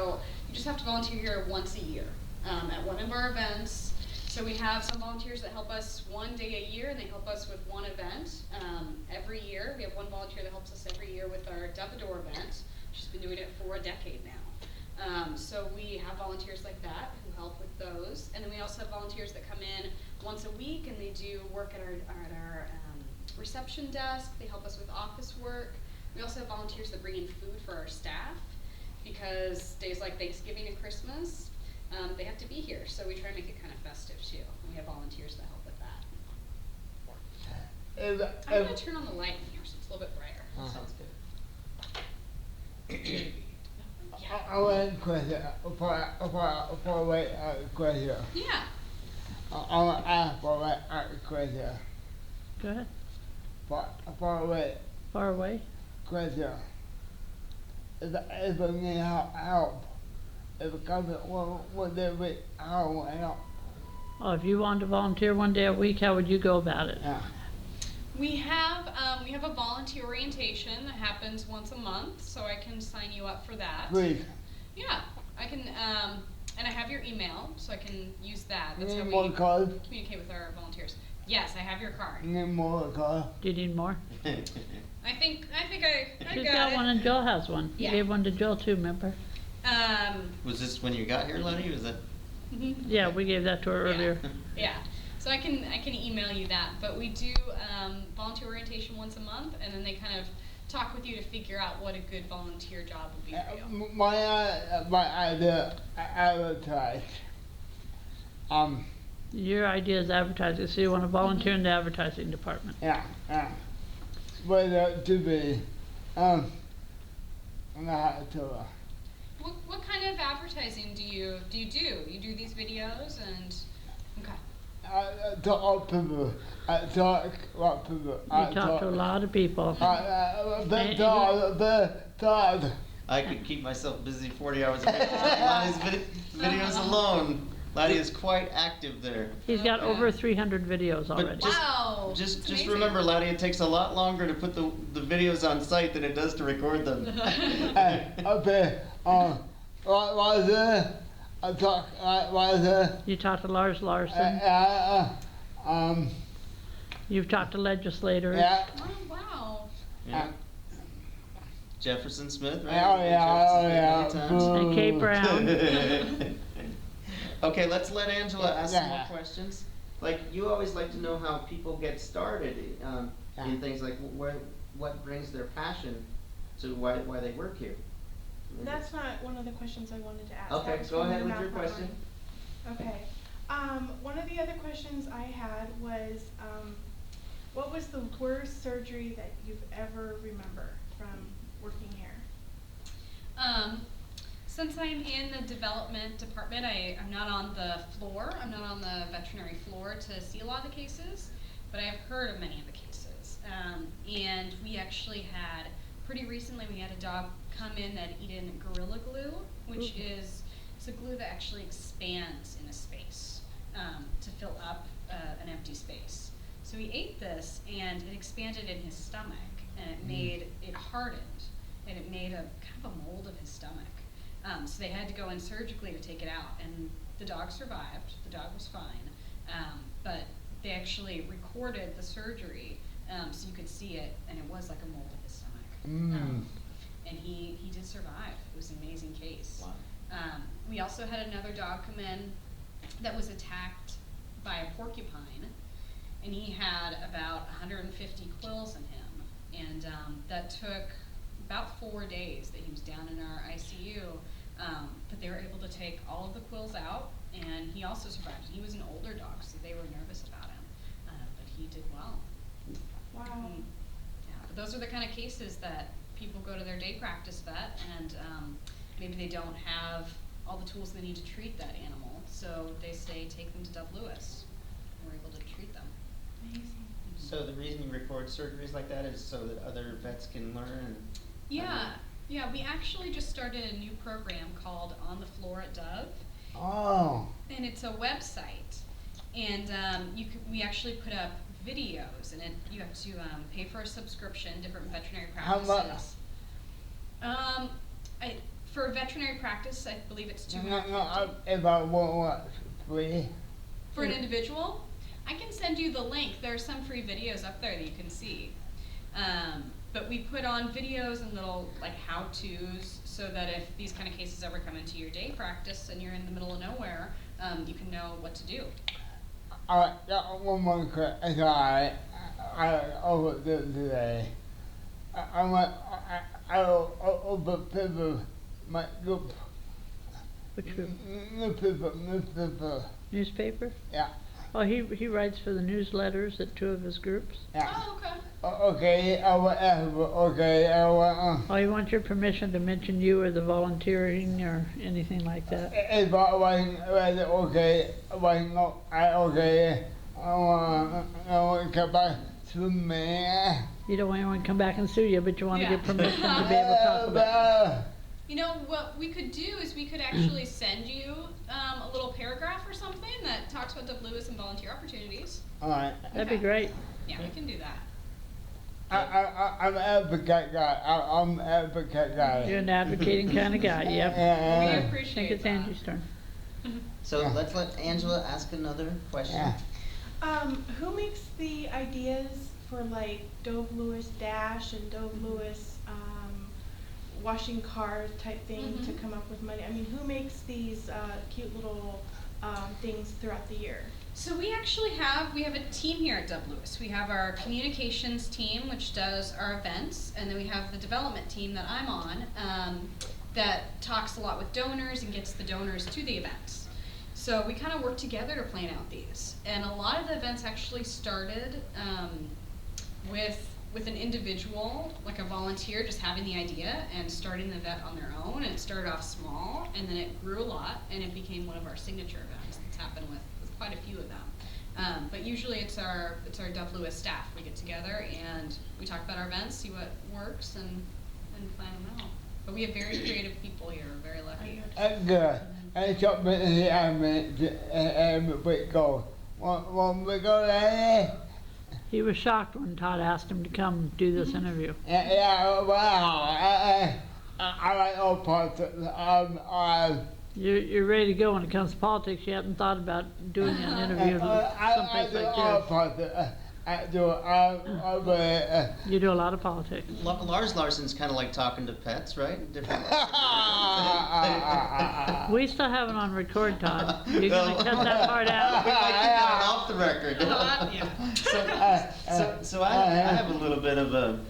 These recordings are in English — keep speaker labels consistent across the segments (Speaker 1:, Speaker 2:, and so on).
Speaker 1: So you just have to volunteer here once a year at one of our events. So we have some volunteers that help us one day a year, and they help us with one event every year. We have one volunteer that helps us every year with our Dove-A-Door event. She's been doing it for a decade now. So we have volunteers like that who help with those. And then we also have volunteers that come in once a week, and they do work at our reception desk. They help us with office work. We also have volunteers that bring in food for our staff, because days like Thanksgiving and Christmas, they have to be here. So we try to make it kind of festive too. And we have volunteers that help with that. I'm going to turn on the light in here so it's a little bit brighter.
Speaker 2: Sounds good.
Speaker 3: I want a question for a wait question.
Speaker 1: Yeah.
Speaker 3: I want to ask for a question.
Speaker 4: Go ahead.
Speaker 3: For a wait
Speaker 4: Far away?
Speaker 3: question. If we need help, if the government will they be help?
Speaker 4: Oh, if you wanted to volunteer one day a week, how would you go about it?
Speaker 3: Yeah.
Speaker 1: We have a volunteer orientation that happens once a month, so I can sign you up for that.
Speaker 3: Please.
Speaker 1: Yeah, I can, and I have your email, so I can use that. That's
Speaker 3: Need
Speaker 1: how
Speaker 3: more
Speaker 1: we
Speaker 3: cards?
Speaker 1: communicate with our volunteers. Yes, I have your card.
Speaker 3: Need more cards?
Speaker 4: Do you need more?
Speaker 1: I think I
Speaker 4: She's
Speaker 1: got
Speaker 4: got
Speaker 1: it.
Speaker 4: one and Jill has one. You
Speaker 1: Yeah.
Speaker 4: gave one to Jill too, remember?
Speaker 2: Was this when you got here, Letty? Was that?
Speaker 4: Yeah, we gave that to her
Speaker 1: Yeah.
Speaker 4: earlier.
Speaker 1: Yeah, so I can email you that, but we do volunteer orientation once a month, and then they kind of talk with you to figure out what a good volunteer job would be for you.
Speaker 3: My idea, advertise.
Speaker 4: Your idea is advertising, so you want to volunteer in the advertising department.
Speaker 3: Yeah. Whether to be, not to,
Speaker 1: What kind of advertising do you do? You do these videos and okay.
Speaker 3: to all people, talk about people.
Speaker 4: You talk to a lot of people.
Speaker 2: I could keep myself busy 40 hours a week. Lottie's videos alone. Lottie is quite active there.
Speaker 4: He's got over 300 videos already.
Speaker 1: Wow.
Speaker 2: Just
Speaker 1: amazing.
Speaker 2: remember, Lottie, it takes a lot longer to put the videos on site than it does to record them.
Speaker 3: Okay, what is it? What is it?
Speaker 4: You talked to Lars Larson. You've talked to legislators.
Speaker 3: Yeah.
Speaker 1: Oh wow.
Speaker 2: Yeah. Jefferson Smith, right?
Speaker 3: Yeah.
Speaker 2: Jefferson Smith many
Speaker 4: And Kate Brown.
Speaker 2: times. Okay, let's let Angela ask some more
Speaker 3: Yeah.
Speaker 2: questions. Like, you always like to know how people get started in things like what brings their passion to why they work here.
Speaker 5: That's not one of the questions I wanted to ask.
Speaker 2: Okay,
Speaker 5: That was
Speaker 2: go
Speaker 5: from
Speaker 2: ahead
Speaker 5: the
Speaker 2: with your
Speaker 5: math
Speaker 2: question.
Speaker 5: line. Okay. One of the other questions I had was, what was the worst surgery that you've ever remember from working here?
Speaker 1: Since I'm in the development department, I'm not on the floor. I'm not on the veterinary floor to see a lot of the cases, but I've heard of many of the cases. And we actually had, pretty recently, we had a dog come in that eaten Gorilla Glue, which is it's a glue that actually expands in a space to fill up an empty space. So he ate this, and it expanded in his stomach, and it hardened, and it made a kind of a mold of his stomach. So they had to go in surgically to take it out, and the dog survived. The dog was fine, but they actually recorded the surgery so you could see it, and it was like a mold of his stomach. And he did survive. It was an amazing case.
Speaker 2: Wow.
Speaker 1: We also had another dog come in that was attacked by a porcupine, and he had about 150 quills in him, and that took about 4 days that he was down in our ICU, but they were able to take all of the quills out, and he also survived. He was an older dog, so they were nervous about him, but he did well.
Speaker 5: Wow.
Speaker 1: Yeah, but those are the kind of cases that people go to their day practice vet, and maybe they don't have all the tools they need to treat that animal, so they say take them to Dove Lewis, and we're able to treat them.
Speaker 5: Amazing.
Speaker 2: So the reason you record surgeries like that is so that other vets can learn.
Speaker 1: Yeah, we actually just started a new program called On the Floor at Dove,
Speaker 3: Oh.
Speaker 1: and it's a website, and we actually put up videos, and you have to pay for a subscription, different veterinary
Speaker 3: How much?
Speaker 1: practices. For veterinary practice, I believe it's
Speaker 3: No,
Speaker 1: $250.
Speaker 3: if I want what, free?
Speaker 1: For an individual, I can send you the link. There are some free videos up there that you can see. But we put on videos and little like how-tos so that if these kind of cases ever come into your day practice and you're in the middle of nowhere, you can know what to do.
Speaker 3: Alright, got one more question. I overdo today. I over people, my group,
Speaker 4: Which group?
Speaker 3: newspaper,
Speaker 4: Newspaper?
Speaker 3: yeah,
Speaker 4: Oh, he writes for the newsletters at 2 of his groups.
Speaker 3: yeah.
Speaker 1: Oh, okay.
Speaker 3: Okay, I will ask, okay, I will,
Speaker 4: Oh, he wants your permission to mention you or the volunteering or anything like that.
Speaker 3: if I wasn't ready, okay, I wasn't, okay, I want to come back to me.
Speaker 4: You don't want anyone to come back and sue you, but you want to
Speaker 1: Yeah.
Speaker 4: get permission to be able to talk about it.
Speaker 1: You know, what we could do is we could actually send you a little paragraph or something that talks about Dove Lewis and volunteer opportunities.
Speaker 3: Alright,
Speaker 4: That'd be
Speaker 1: Okay.
Speaker 4: great.
Speaker 1: Yeah, we can do that.
Speaker 3: I'm an advocate guy, I'm an advocate guy.
Speaker 4: You're an advocating kind of guy, yep.
Speaker 1: We
Speaker 4: I think
Speaker 1: appreciate
Speaker 4: it's
Speaker 1: that.
Speaker 4: Angie's turn.
Speaker 2: So let's let Angela ask another question.
Speaker 3: Yeah.
Speaker 5: Who makes the ideas for like Dove Lewis Dash and Dove Lewis washing cars type thing to
Speaker 1: Mhm.
Speaker 5: come up with money? I mean, who makes these cute little things throughout the year?
Speaker 1: So we actually we have a team here at Dove Lewis. We have our communications team, which does our events, and then we have the development team that I'm on, that talks a lot with donors and gets the donors to the events. So we kind of work together to plan out these. And a lot of the events actually started with an individual, like a volunteer, just having the idea and starting the event on their own. And it started off small, and then it grew a lot, and it became one of our signature events. It's happened with quite a few of them. But usually it's our Dove Lewis staff. We get together and we talk about our events, see what works, and plan them out. But we have very creative people here. We're very lucky.
Speaker 3: That's good. And shop business, go. One we go there.
Speaker 4: He was shocked when Todd asked him to come do this interview.
Speaker 3: Yeah, wow. I like all parts.
Speaker 4: You're ready to go when it comes to politics. You haven't thought about doing an interview
Speaker 3: I
Speaker 4: someplace
Speaker 3: do
Speaker 4: like
Speaker 3: all
Speaker 4: this.
Speaker 3: parts. I do.
Speaker 4: You do a lot of politics.
Speaker 2: Lars Larson's kind of like talking to pets, right? Different.
Speaker 4: We still have it on record, Todd. You're gonna cut that part out?
Speaker 2: We might keep that off the record.
Speaker 1: Yeah.
Speaker 2: So I have a little bit of a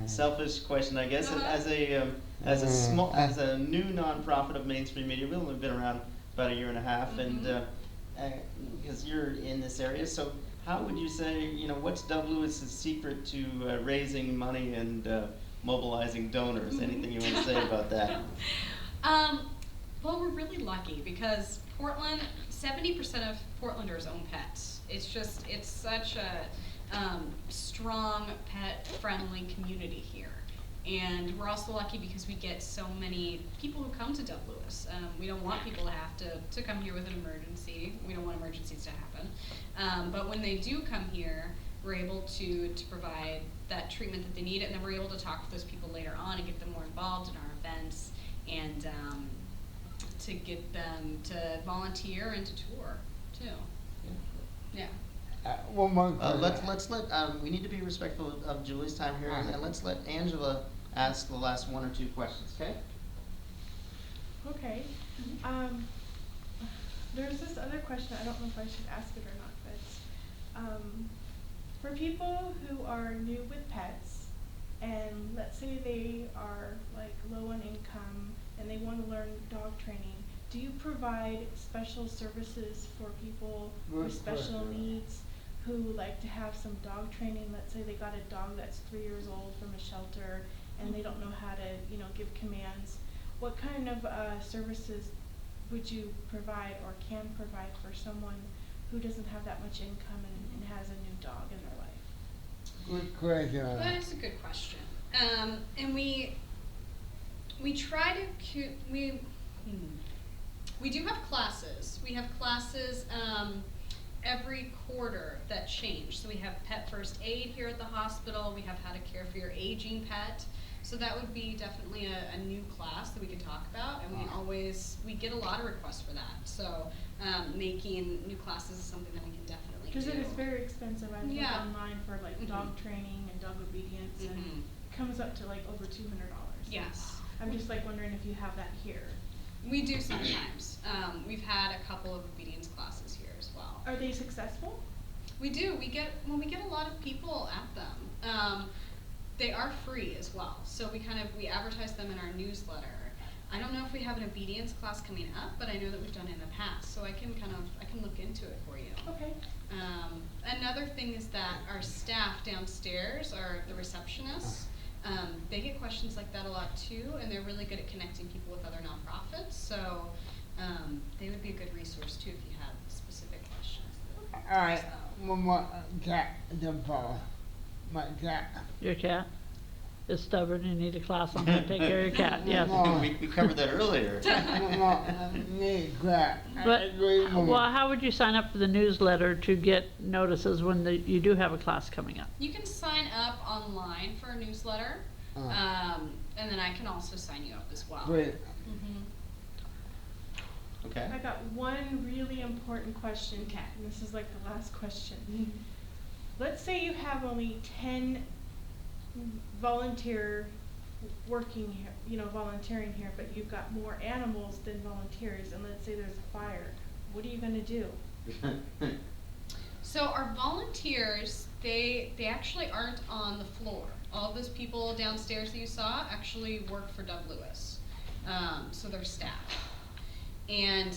Speaker 2: selfish question, I guess. As a new nonprofit of Mainstream Media, we've only been around about a year and a half, and because you're in this area, so how would you say, what's Dove Lewis's secret to raising money and mobilizing donors? Anything you want to say about that?
Speaker 1: Well, we're really lucky because Portland, 70% of Portlanders own pets. It's such a strong pet-friendly community here. And we're also lucky because we get so many people who come to Dove Lewis. We don't want people to have to come here with an emergency. We don't want emergencies to happen. But when they do come here, we're able to provide that treatment that they need, and then we're able to talk with those people later on and get them more involved in our events, and to get them to volunteer and to tour too. Yeah.
Speaker 3: One more question.
Speaker 2: Let's let we need to be respectful of Julie's time here, and let's let Angela ask the last one or two questions. Okay.
Speaker 5: Okay. There's this other question. I don't know if I should ask it or not, but for people who are new with pets, and let's say they are like low on income and they want to learn dog training, do you provide special services for people with special needs who like to have some dog training? Let's say they got a dog that's 3 years old from a shelter and they don't know how to, give commands. What kind of services would you provide or can provide for someone who doesn't have that much income and has a new dog in their life?
Speaker 3: Good question.
Speaker 1: That's a good question. And we try to we do have classes. We have classes every quarter that change. So we have pet first aid here at the hospital. We have how to care for your aging pet. So that would be definitely a new class that we could talk about, and we get a lot of requests for that. So making new classes is something that we can definitely do.
Speaker 5: Because it is very expensive. I looked
Speaker 1: Yeah.
Speaker 5: online for like dog training and dog obedience, and
Speaker 1: Mhm.
Speaker 5: it comes up to like over $200.
Speaker 1: Yes.
Speaker 5: I'm just like wondering if you have that here.
Speaker 1: We do sometimes. We've had a couple of obedience classes here as well.
Speaker 5: Are they successful?
Speaker 1: We do. We get a lot of people at them. They are free as well, so we advertise them in our newsletter. I don't know if we have an obedience class coming up, but I know that we've done it in the past, so I can look into it for you.
Speaker 5: Okay.
Speaker 1: Another thing is that our staff downstairs are the receptionists. They get questions like that a lot too, and they're really good at connecting people with other nonprofits. So they would be a good resource too if you have specific questions.
Speaker 3: Alright, one more cat to follow. My cat.
Speaker 4: Your cat is stubborn, you need a class on how to take care of your cat, yes.
Speaker 2: We covered that earlier.
Speaker 3: Need cat.
Speaker 4: But, well, how would you sign up for the newsletter to get notices when you do have a class coming up?
Speaker 1: You can sign up online for a newsletter, and then I can also sign you up as well.
Speaker 3: Great.
Speaker 1: Mhm.
Speaker 2: Okay.
Speaker 5: I got one really important question, Kat, and this is like the last question. Let's say you have only 10 volunteer working here, volunteering here, but you've got more animals than volunteers, and let's say there's a fire. What are you gonna do?
Speaker 1: So our volunteers, they actually aren't on the floor. All of those people downstairs that you saw actually work for Dove Lewis. So they're staff. And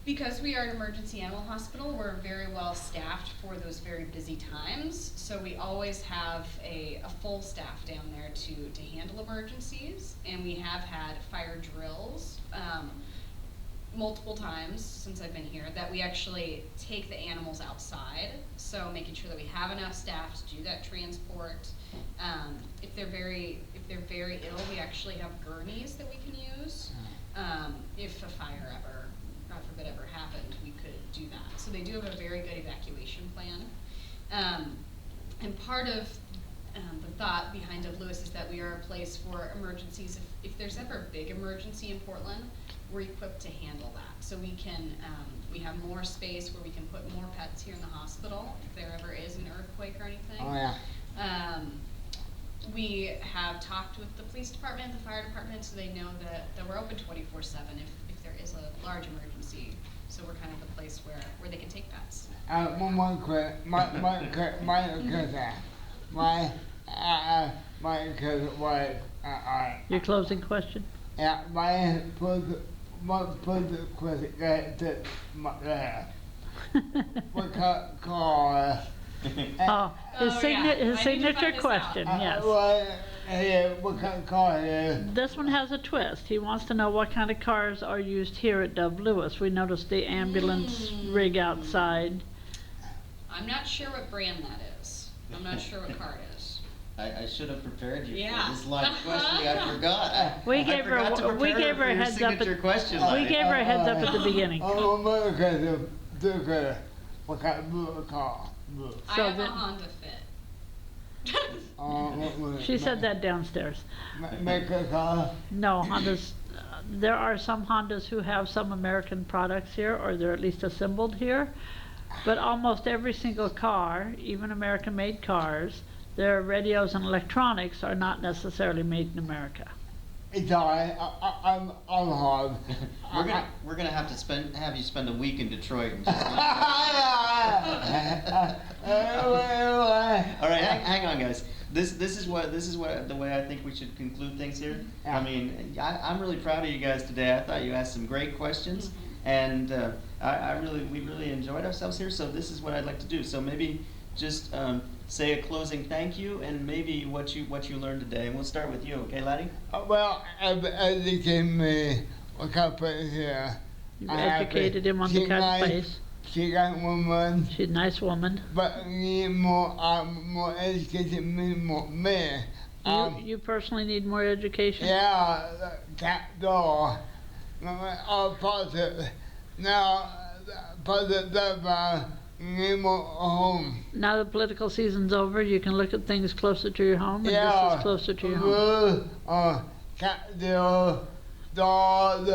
Speaker 1: because we are an emergency animal hospital, we're very well staffed for those very busy times. So we always have a full staff down there to handle emergencies. And we have had fire drills multiple times since I've been here that we actually take the animals outside. So making sure that we have enough staff to do that transport. If they're very ill, we actually have gurneys that we can use. If a fire ever, God forbid, ever happened, we could do that. So they do have a very good evacuation plan. And part of the thought behind Dove Lewis is that we are a place for emergencies. If there's ever a big emergency in Portland, we're equipped to handle that. So we can, we have more space where we can put more pets here in the hospital if there ever is an earthquake or anything.
Speaker 3: Oh yeah.
Speaker 1: We have talked with the police department, the fire department, so they know that we're open 24/7 if there is a large emergency. So we're kind of the place where they can take pets.
Speaker 3: One more question. My cousin was,
Speaker 4: Your closing question?
Speaker 3: yeah, my first question to my, what call,
Speaker 4: Oh, his
Speaker 1: Oh, yeah. I need to
Speaker 4: signature
Speaker 1: find this
Speaker 4: question,
Speaker 1: out.
Speaker 4: yes.
Speaker 3: what call is,
Speaker 4: This one has a twist. He wants to know what kind of cars are used here at Dove Lewis. We noticed the ambulance rig outside.
Speaker 1: I'm not sure what brand that is. I'm not sure what car it is.
Speaker 2: I should have prepared you
Speaker 1: Yeah.
Speaker 2: for this line of questioning. I forgot.
Speaker 4: We
Speaker 2: I
Speaker 4: gave her
Speaker 2: forgot to
Speaker 4: a- we
Speaker 2: prepare
Speaker 4: gave her a
Speaker 2: for your
Speaker 4: heads up at-
Speaker 2: signature question,
Speaker 4: We
Speaker 2: Lonnie.
Speaker 4: gave her a heads up at the beginning.
Speaker 3: my cousin took what kind of blue car? Blue.
Speaker 1: I
Speaker 4: So
Speaker 1: have a
Speaker 4: then-
Speaker 1: Honda Fit.
Speaker 4: She said that downstairs.
Speaker 3: Make a car.
Speaker 4: No, Hondas, there are some Hondas who have some American products here, or they're at least assembled here. But almost every single car, even American-made cars, their radios and electronics are not necessarily made in America.
Speaker 3: It's alright. I'm hard.
Speaker 2: We're gonna have you spend a week in Detroit. And just All right, hang on, guys. This is what the way I think we should conclude things here.
Speaker 3: Yeah.
Speaker 2: I mean, I'm really proud of you guys today. I thought you asked some great questions, and we really enjoyed ourselves here. So this is what I'd like to do. So maybe just say a closing thank you, and maybe what you learned today. And we'll start with you, okay, Laddie?
Speaker 3: Well, as you can what kind of place here.
Speaker 4: You've educated him on the kind of place.
Speaker 3: She got woman,
Speaker 4: She's a nice woman.
Speaker 3: but need more education, me.
Speaker 4: You personally need more education?
Speaker 3: Yeah, cat door. All positive. Now, positive name of home.
Speaker 4: Now the political season's over, you can look at things closer to your home, and this is closer to your home.
Speaker 3: Cat the dog,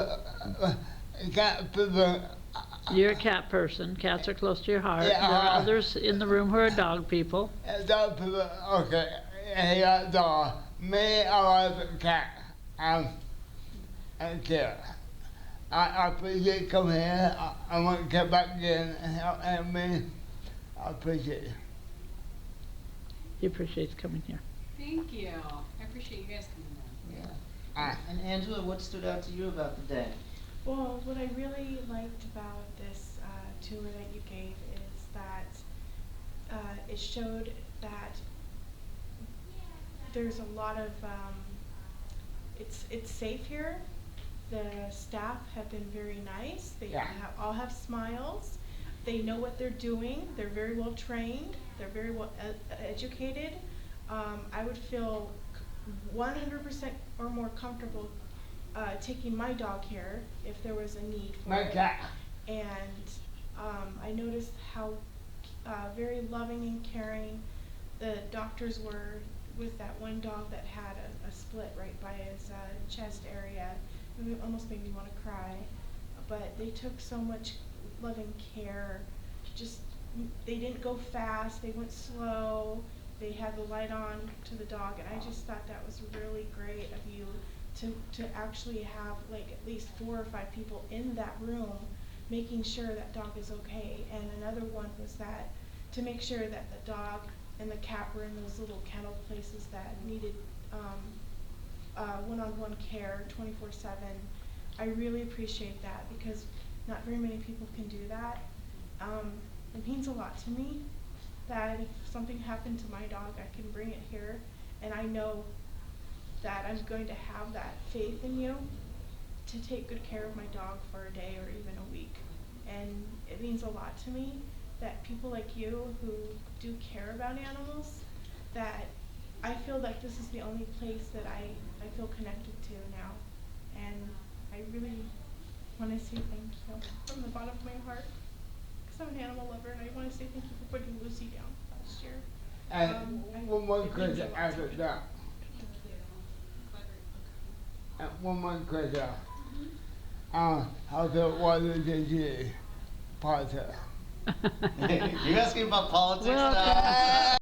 Speaker 3: cat people.
Speaker 4: You're a cat person. Cats are close to your heart.
Speaker 3: Yeah.
Speaker 4: There are others in the room who are dog people.
Speaker 3: Dog people, okay. He got dog. Me, I like the cat. And cat. I appreciate coming here. I want to get back in and help me. I appreciate it.
Speaker 4: He appreciates coming here.
Speaker 1: Thank you. I appreciate you guys coming in.
Speaker 3: Ah.
Speaker 2: And Angela, what stood out to you about the day?
Speaker 5: Well, what I really liked about this tour that you gave is that it showed that there's a lot of, it's safe here. The staff have been very nice. They all have smiles. They know what they're doing. They're very well trained. They're very well educated. I would feel 100% or more comfortable taking my dog here if there was a need for it. And I noticed how very loving and caring the doctors were with that one dog that had a split right by his chest area. It almost made me want to cry. But they took so much loving care. Just, they didn't go fast, they went slow. They had the light on to the dog, and I just thought that was really great of you to actually have like at least 4 or 5 people in that room making sure that dog is okay. And another one was that to make sure that the dog and the cat were in those little kennel places that needed one-on-one care 24/7. I really appreciate that because not very many people can do that. It means a lot to me that if something happened to my dog, I can bring it here, and I know that I'm going to have that faith in you to take good care of my dog for a day or even a week. And it means a lot to me that people like you who do care about animals, that I feel like this is the only place that I feel connected to now. And I really want to say thank you from the bottom of my heart. I'm an animal lover, and I want to say thank you for putting Lucy down last year.
Speaker 3: And one more question after that. One more question. How the water did you part?
Speaker 2: You asking about politics
Speaker 4: Well,
Speaker 2: now?